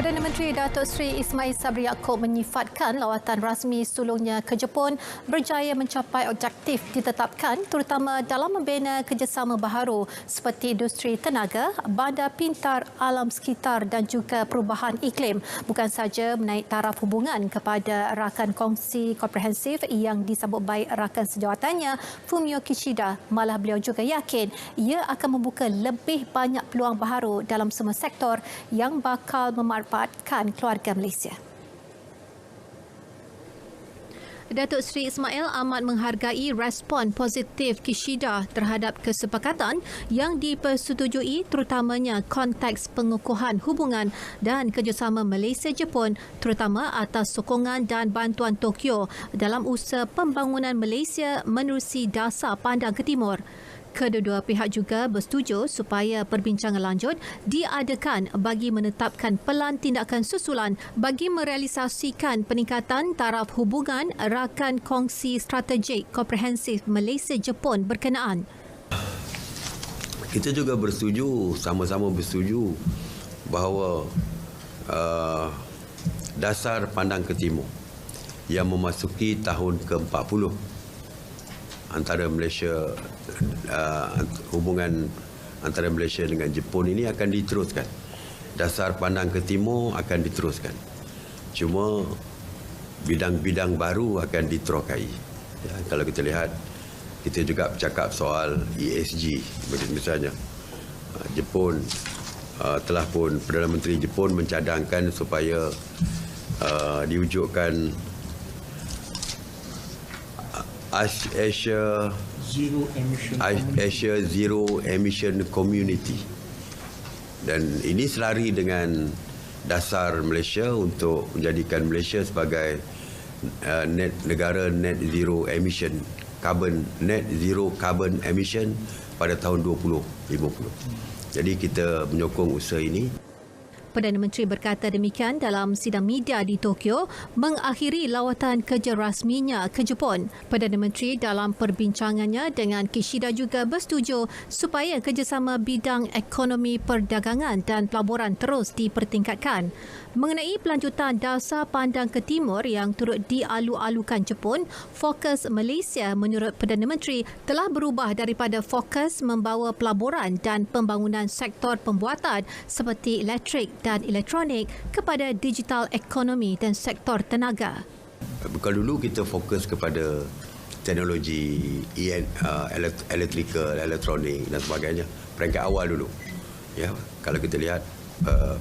Perdana Menteri Datuk Seri Ismail Sabri Yaakob menyifatkan lawatan rasmi sulungnya ke Jepun berjaya mencapai objektif ditetapkan terutama dalam membina kerjasama baharu seperti industri tenaga, bandar pintar, alam sekitar dan juga perubahan iklim. Bukan saja menaik taraf hubungan kepada rakan kongsi komprehensif yang disambut baik rakan sejawatannya Fumio Kishida, malah beliau juga yakin ia akan membuka lebih banyak peluang baharu dalam semua sektor yang bakal memanfaatkan keluarga Malaysia. Datuk Seri Ismail amat menghargai respon positif Kishida terhadap kesepakatan yang dipersetujui terutamanya konteks pengukuhan hubungan dan kerjasama Malaysia-Jepun terutama atas sokongan dan bantuan Tokyo dalam usaha pembangunan Malaysia menerusi dasar pandang ke timur. Kedua-dua pihak juga bersetuju supaya perbincangan lanjut diadakan bagi menetapkan pelan tindakan susulan bagi merealisasikan peningkatan taraf hubungan rakan kongsi strategik komprehensif Malaysia-Jepun berkenaan. Kita juga bersetuju, sama-sama bersetuju bahawa dasar pandang ke timur yang memasuki tahun ke-40 antara Malaysia, hubungan antara Malaysia dengan Jepun ini akan diteruskan. Dasar pandang ke timur akan diteruskan. Cuma bidang-bidang baru akan diterokai. Ya, kalau kita lihat, kita juga bercakap soal ESG. Misalnya, Jepun telah pun, Perdana Menteri Jepun mencadangkan supaya diwujudkan Asia Zero Emission Community, dan ini selari dengan dasar Malaysia untuk menjadikan Malaysia sebagai negara net zero carbon emission pada tahun 2050. Jadi kita menyokong usaha ini. Perdana Menteri berkata demikian dalam sidang media di Tokyo mengakhiri lawatan kerja rasminya ke Jepun. Perdana Menteri dalam perbincangannya dengan Kishida juga bersetuju supaya kerjasama bidang ekonomi perdagangan dan pelaburan terus dipertingkatkan. Mengenai pelanjutan dasar pandang ke timur yang turut dialu-alukan Jepun, fokus Malaysia menurut Perdana Menteri telah berubah daripada fokus membawa pelaburan dan pembangunan sektor pembuatan seperti elektrik dan elektronik kepada digital ekonomi dan sektor tenaga. Kalau dulu kita fokus kepada teknologi elektrikal, elektronik dan sebagainya, peringkat awal dulu. Ya, kalau kita lihat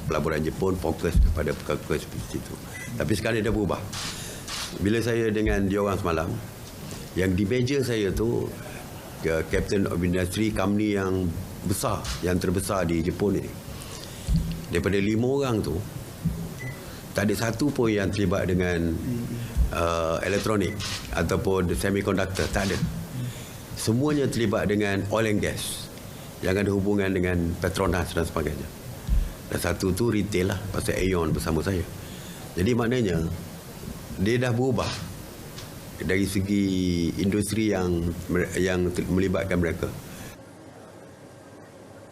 pelaburan Jepun fokus kepada perkara seperti itu. Tapi sekarang dia dah berubah. Bila saya dengan diorang semalam, yang di meja saya tu Captain of Industry company yang besar, yang terbesar di Jepun ini. Daripada 5 orang tu, tak ada satu pun yang terlibat dengan elektronik ataupun semiconductor, tak ada. Semuanya terlibat dengan oil and gas yang ada hubungan dengan Petronas dan sebagainya. Dan satu tu retail lah, pasal Aeon bersama saya. Jadi maknanya dia dah berubah dari segi industri yang melibatkan mereka.